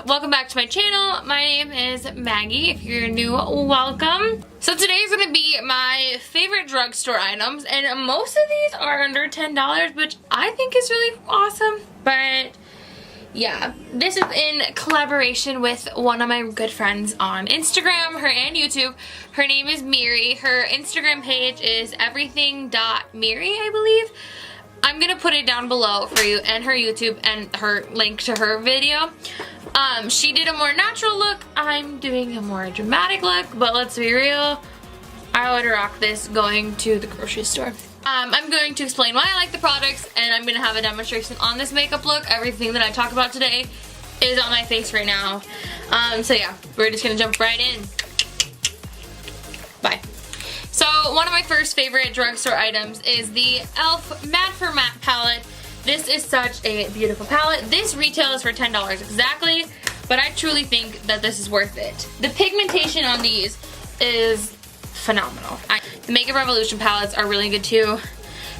welcome back to my channel. My name is Maggie. If you're new, welcome. So today is going to be my favorite drugstore items, and most of these are under $10, which I think is really awesome. But yeah, this is in collaboration with one of my good friends on Instagram, her and YouTube. Her name is Miri. Her Instagram page is everything.miri, I believe. I'm gonna put it down below for you, and her YouTube and her link to her video. She did a more natural look. I'm doing a more dramatic look, but let's be real, I would rock this going to the grocery store. I'm going to explain why I like the products, and I'm gonna have a demonstration on this makeup look. Everything that I talk about today is on my face right now. So yeah, we're just gonna jump right in. Bye. So one of my first favorite drugstore items is the e.l.f. Matte for Matte palette. This is such a beautiful palette. This retails for $10 exactly, but I truly think that this is worth it. The pigmentation on these is phenomenal. The Makeup Revolution palettes are really good too,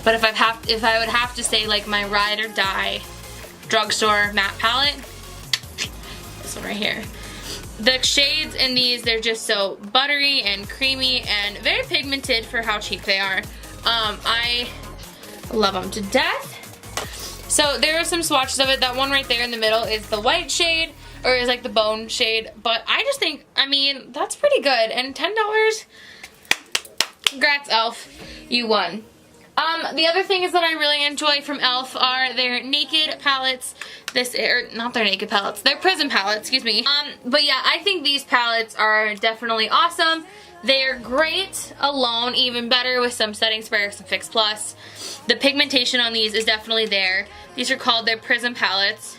but if I would have to say like my ride or die drugstore matte palette, this one right here. The shades in these, they're just so buttery and creamy and very pigmented for how cheap they are. I love them to death. So there are some swatches of it. That one right there in the middle is the white shade, or is like the bone shade, but I just think, I mean, that's pretty good. And $10, congrats e.l.f., you won. The other thing is that I really enjoy from e.l.f. are their naked palettes. Not their naked palettes, their prism palettes, excuse me. But yeah, I think these palettes are definitely awesome. They're great alone, even better with some setting spray or some Fix Plus. The pigmentation on these is definitely there. These are called their prism palettes.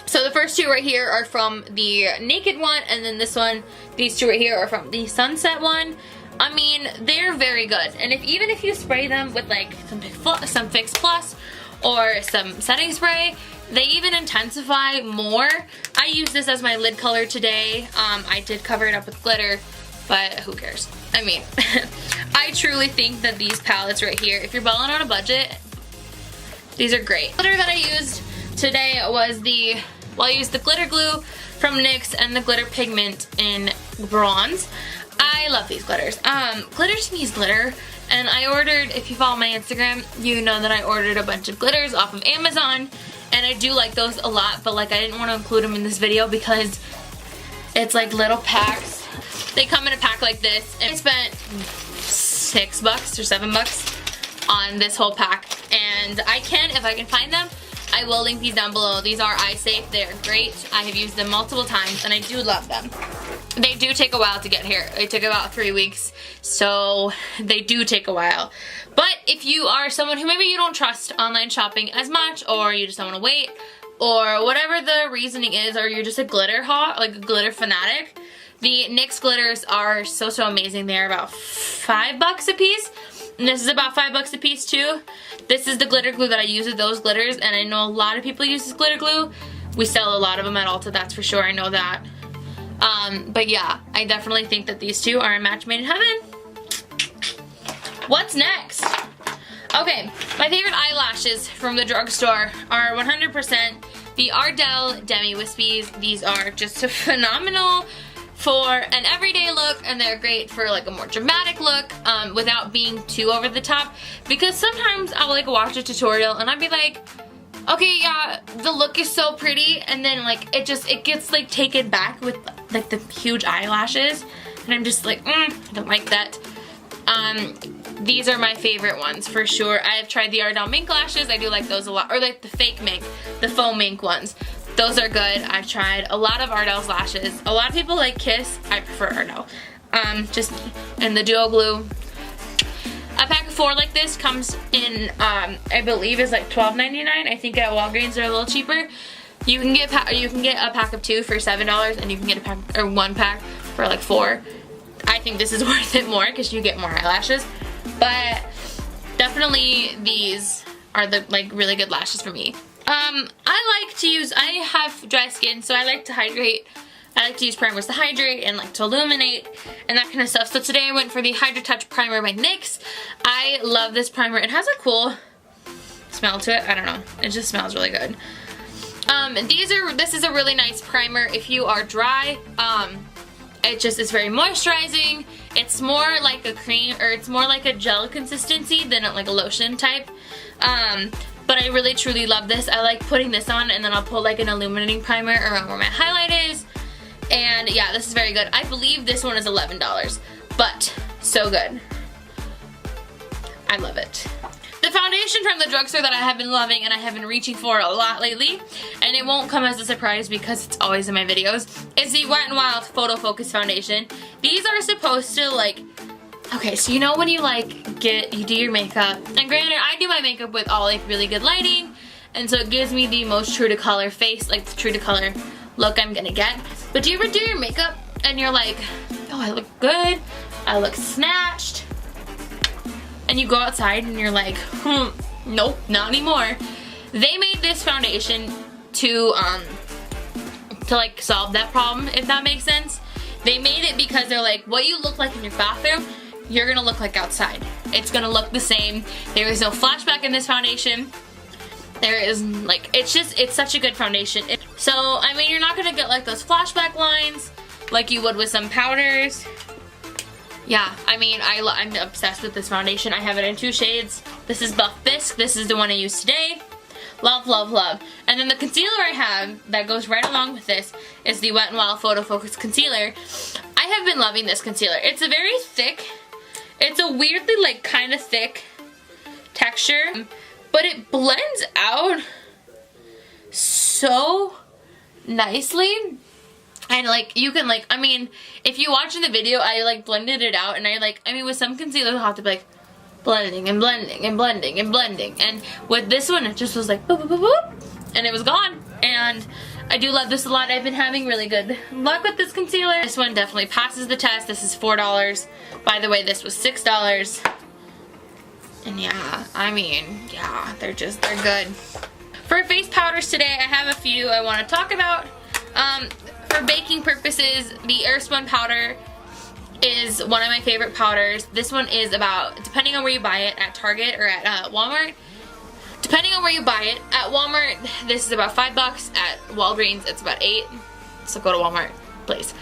So the first two right here are from the naked one, and then this one, these two right here are from the sunset one. I mean, they're very good, and even if you spray them with like some Fix Plus or some setting spray, they even intensify more. I use this as my lid color today. I did cover it up with glitter, but who cares? I mean, I truly think that these palettes right here, if you're balling on a budget, these are great. The glitter that I used today was I used the glitter glue from NYX and the glitter pigment in bronze. I love these glitters. Glitter to me is glitter, and I ordered, if you follow my Instagram, you know that I ordered a bunch of glitters off of Amazon, and I do like those a lot, but like I didn't want to include them in this video because it's like little packs. They come in a pack like this, and I spent $6 or $7 on this whole pack, and if I can find them, I will link these down below. These are eye safe. They're great. I have used them multiple times, and I do love them. They do take a while to get here. They took about 3 weeks, so they do take a while. But if you are someone who maybe you don't trust online shopping as much, or you just don't want to wait, or whatever the reasoning is, or you're just a glitter hawk, like a glitter fanatic, the NYX glitters are so amazing. They're about $5 a piece. And this is about $5 a piece too. This is the glitter glue that I use with those glitters, and I know a lot of people use this glitter glue. We sell a lot of them at Ulta, that's for sure, I know that. But yeah, I definitely think that these two are a match made in heaven. What's next? Okay, my favorite eyelashes from the drugstore are 100% the Ardell Demi Wispies. These are just phenomenal for an everyday look, and they're great for like a more dramatic look without being too over the top, because sometimes I'll like watch a tutorial and I'll be like, okay, yeah, the look is so pretty, and then like it gets like taken back with like the huge eyelashes, and I'm just like, I don't like that. These are my favorite ones for sure. I have tried the Ardell mink lashes. I do like those a lot, or like the fake mink, the faux mink ones. Those are good. I've tried a lot of Ardell's lashes. A lot of people like Kiss. I prefer Ardell. Just me. And the Duo Glue. A pack of 4 like this comes in, I believe is like $12.99. I think at Walgreens they're a little cheaper. You can get a pack of 2 for $7, and you can get a pack or 1 pack for like $4. I think this is worth it more because you get more eyelashes. But definitely these are the like really good lashes for me. I have dry skin, so I like to hydrate. I like to use primers to hydrate and like to illuminate and that kind of stuff. So today I went for the Hydra Touch Primer by NYX. I love this primer. It has a cool smell to it. I don't know. It just smells really good. This is a really nice primer if you are dry. It's very moisturizing. It's more like a cream, or it's more like a gel consistency than like a lotion type. But I really truly love this. I like putting this on, and then I'll put like an illuminating primer around where my highlight is. And yeah, this is very good. I believe this one is $11, but so good. I love it. The foundation from the drugstore that I have been loving and I have been reaching for a lot lately, and it won't come as a surprise because it's always in my videos, is the Wet n Wild Photo Focus Foundation. These are supposed to like, okay, so you know when you you do your makeup, and granted I do my makeup with all like really good lighting, and so it gives me the most true to color face, like the true to color look I'm gonna get. But do you ever do your makeup and you're like, oh, I look good, I look snatched, and you go outside and you're like, nope, not anymore. They made this foundation to like solve that problem, if that makes sense. They made it because they're like, what you look like in your bathroom, you're gonna look like outside. It's gonna look the same. There is no flashback in this foundation. There is like, it's such a good foundation. So, I mean, you're not gonna get like those flashback lines like you would with some powders. Yeah, I mean, I'm obsessed with this foundation. I have it in 2 shades. This is Buff Bisque. This is the one I used today. Love, love, love. And then the concealer I have that goes right along with this is the Wet n Wild Photo Focus Concealer. I have been loving this concealer. It's a very thick, it's a weirdly like kind of thick texture, but it blends out so nicely. And like, you can like, I mean, if you watch in the video, I like blended it out, and I mean with some concealers I'll have to be like blending and blending and blending and blending, and with this one it just was like boop, boop, boop, boop, and it was gone. And I do love this a lot. I've been having really good luck with this concealer. This one definitely passes the test. This is $4. By the way, this was $6. And yeah, I mean, yeah, they're good. For face powders today, I have a few I want to talk about. For baking purposes, the Airspun powder is one of my favorite powders. This one is about, depending on where you buy it, at Target or at Walmart. Depending on where you buy it, at Walmart, this is about $5. At Walgreens, it's about $8. So go to Walmart, please.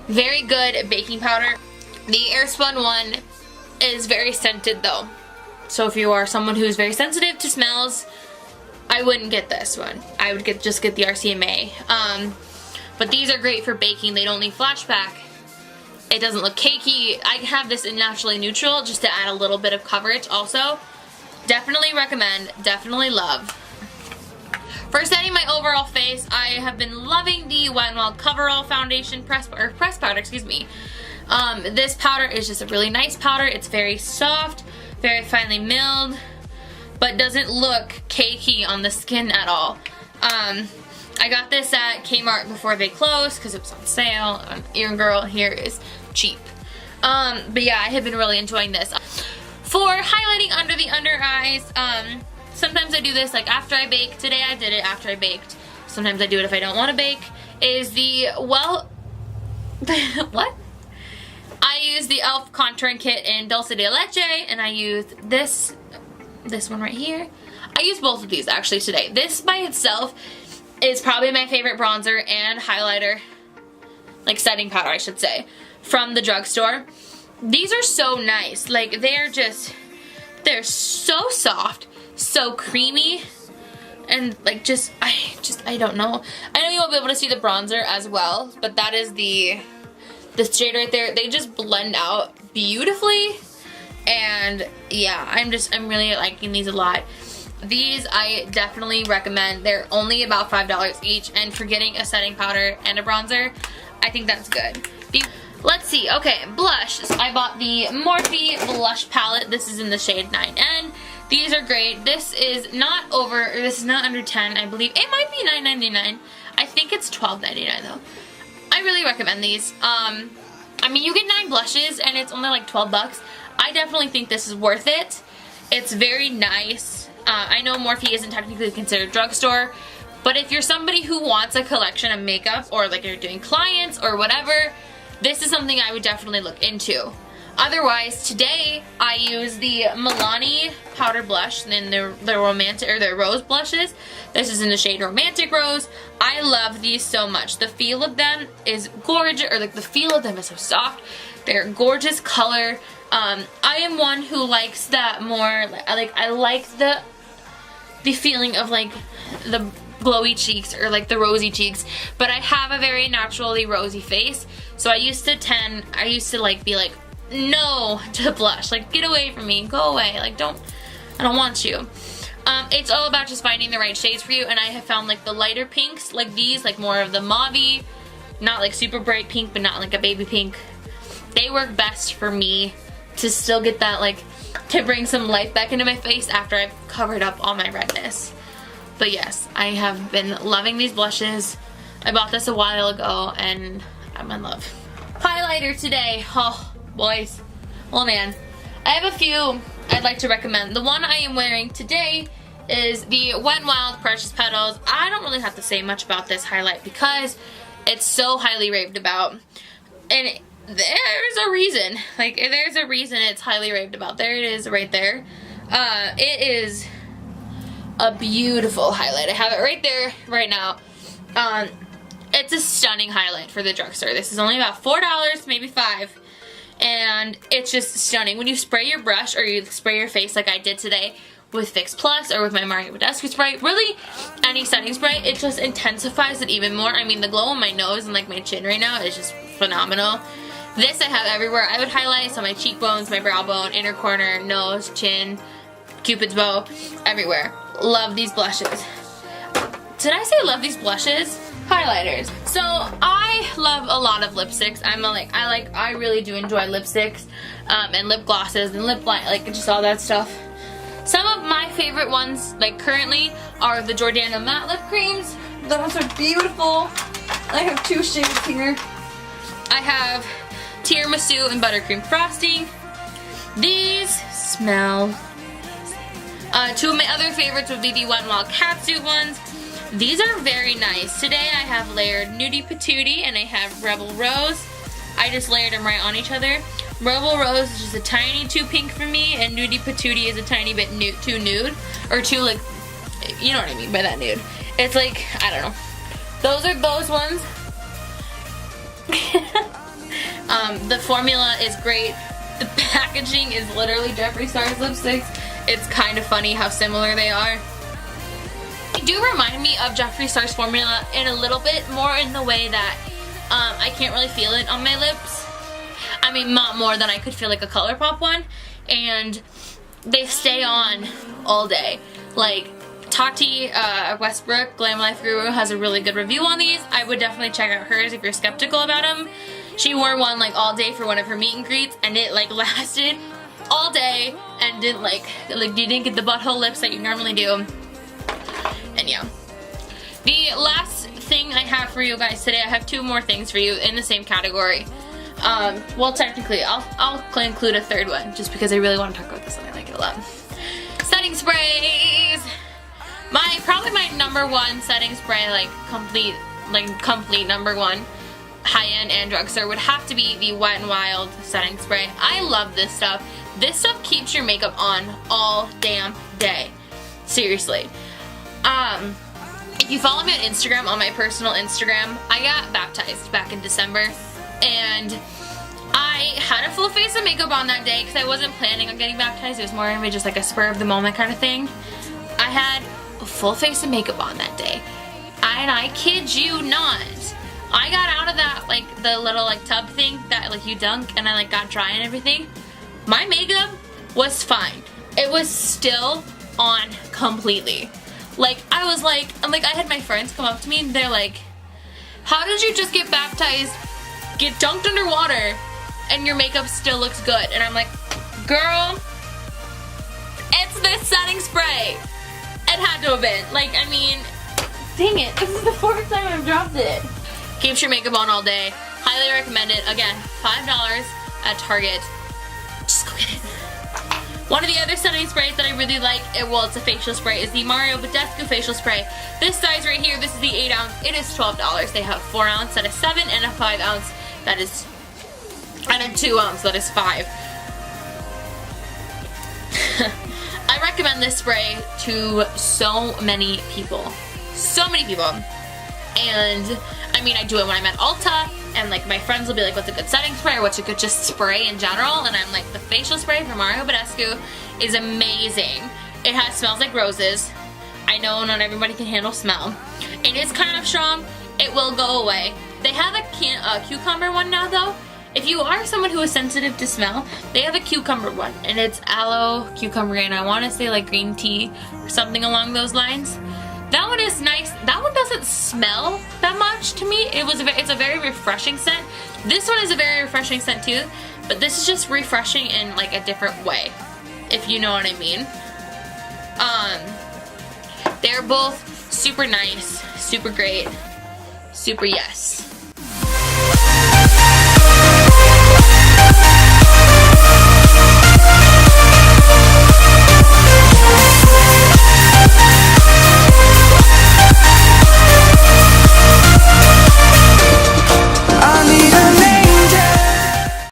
Very good baking powder. The Airspun one is very scented though. So if you are someone who's very sensitive to smells, I wouldn't get this one. I would just get the RCMA. But these are great for baking. They don't leave flashback. It doesn't look cakey. I have this in Naturally Neutral just to add a little bit of coverage also. Definitely recommend, definitely love. For setting my overall face, I have been loving the Wet n Wild Coverall Foundation press powder, excuse me. This powder is just a really nice powder. It's very soft, very finely milled, but doesn't look cakey on the skin at all. I got this at Kmart before they closed because it was on sale. Your girl here is cheap. But yeah, I have been really enjoying this. For highlighting under the under eyes, sometimes I do this like after I bake. Today I did it after I baked. Sometimes I do it if I don't want to bake. Is the, well, what? I use the e.l.f. contouring kit in Dulce de Leche, and I used this one right here. I used both of these actually today. This by itself is probably my favorite bronzer and highlighter, like setting powder I should say, from the drugstore. These are so nice. Like they're so soft, so creamy, and like I don't know. I know you won't be able to see the bronzer as well, but that is the shade right there. They just blend out beautifully, and yeah, I'm really liking these a lot. These I definitely recommend. They're only about $5 each, and for getting a setting powder and a bronzer, I think that's good. Let's see, okay, blush. So I bought the Morphe blush palette. This is in the shade 9N. These are great. This is not under 10, I believe. It might be $9.99. I think it's $12.99 though. I really recommend these. I mean, you get 9 blushes and it's only like $12. I definitely think this is worth it. It's very nice. I know Morphe isn't technically considered drugstore, but if you're somebody who wants a collection of makeup, or like you're doing clients or whatever, this is something I would definitely look into. Otherwise, today I use the Milani powder blush and the romantic or the rose blushes. This is in the shade Romantic Rose. I love these so much. The feel of them is gorgeous, or like the feel of them is so soft. They're gorgeous color. I am one who likes that more. I like the feeling of like the glowy cheeks or like the rosy cheeks, but I have a very naturally rosy face, so I used to like be like, no to blush, like get away from me, go away, like I don't want you. It's all about just finding the right shades for you, and I have found like the lighter pinks, like these, like more of the mauve-y, not like super bright pink, but not like a baby pink. They work best for me to still get that, like, to bring some life back into my face after I've covered up all my redness. But yes, I have been loving these blushes. I bought this a while ago and I'm in love. Highlighter today. Oh, boys. Oh man. I have a few I'd like to recommend. The one I am wearing today is the Wet n Wild Precious Petals. I don't really have to say much about this highlight because it's so highly raved about. And there's a reason. Like, there's a reason it's highly raved about. There it is right there. It is a beautiful highlight. I have it right there right now. It's a stunning highlight for the drugstore. This is only about $4, maybe $5. And it's just stunning. When you spray your brush or you spray your face like I did today with Fix Plus or with my Mario Badescu spray, really any setting spray, it just intensifies it even more. I mean, the glow on my nose and like my chin right now is just phenomenal. This I have everywhere. I would highlight so my cheekbones, my brow bone, inner corner, nose, chin, Cupid's bow, everywhere. Love these blushes. Did I say love these blushes? Highlighters. So I love a lot of lipsticks. I really do enjoy lipsticks and lip glosses and lip liner, like just all that stuff. Some of my favorite ones, like currently, are the Jordana matte lip creams. Those are beautiful. I have 2 shades here. I have tiramisu and buttercream frosting. These smell. 2 of my other favorites would be the Wet n Wild Catsuit ones. These are very nice. Today I have layered Nudie Patootie and I have Rebel Rose. I just layered them right on each other. Rebel Rose is just a tiny too pink for me, and Nudie Patootie is a tiny bit too nude. Or too, like, you know what I mean by that nude. It's like, I don't know. Those are those ones. The formula is great. The packaging is literally Jeffree Star's lipsticks. It's kind of funny how similar they are. They do remind me of Jeffree Star's formula in a little bit more in the way that I can't really feel it on my lips. I mean, not more than I could feel like a ColourPop one. And they stay on all day. Like, Tati Westbrook, Glam Life Guru, has a really good review on these. I would definitely check out hers if you're skeptical about them. She wore one like all day for one of her meet and greets, and it like lasted all day and didn't you didn't get the butthole lips that you normally do. And yeah. The last thing I have for you guys today, I have 2 more things for you in the same category. Well, technically, I'll include a 3rd one just because I really want to talk about this one. I like it a lot. Setting sprays. Probably my #1 setting spray, like complete #1 high-end and drugstore would have to be the Wet n Wild setting spray. I love this stuff. This stuff keeps your makeup on all damn day. Seriously. If you follow me on Instagram, on my personal Instagram, I got baptized back in December, and I had a full face of makeup on that day because I wasn't planning on getting baptized. It was more of just like a spur of the moment kind of thing. I had a full face of makeup on that day, and I kid you not, I got out of that, like, the little, like, tub thing that, like, you dunk, and I, like, got dry and everything. My makeup was fine. It was still on completely. Like, I was like, I had my friends come up to me, and they're like, how did you just get baptized, get dunked underwater, and your makeup still looks good? And I'm like, girl, it's this setting spray. It had to have been. Like, I mean, dang it, this is the 4th time I've dropped it. Keeps your makeup on all day. Highly recommend it. Again, $5 at Target. Just go get it. One of the other setting sprays that I really like, it's a facial spray, is the Mario Badescu facial spray. This size right here, this is the 8 ounce. It is $12. They have 4 ounce that is $7, and a 5 ounce that is, and a 2 ounce that is $5. I recommend this spray to so many people. So many people. And I mean, I do it when I'm at Ulta, and like my friends will be like, what's a good setting spray, or what's a good just spray in general, and I'm like, the facial spray from Mario Badescu is amazing. It smells like roses. I know not everybody can handle smell. It is kind of strong. It will go away. They have a cucumber one now though. If you are someone who is sensitive to smell, they have a cucumber one, and it's aloe cucumber, and I want to say like green tea or something along those lines. That one is nice. That one doesn't smell that much to me. It's a very refreshing scent. This one is a very refreshing scent too, but this is just refreshing in like a different way, if you know what I mean. They're both super nice, super great, super yes.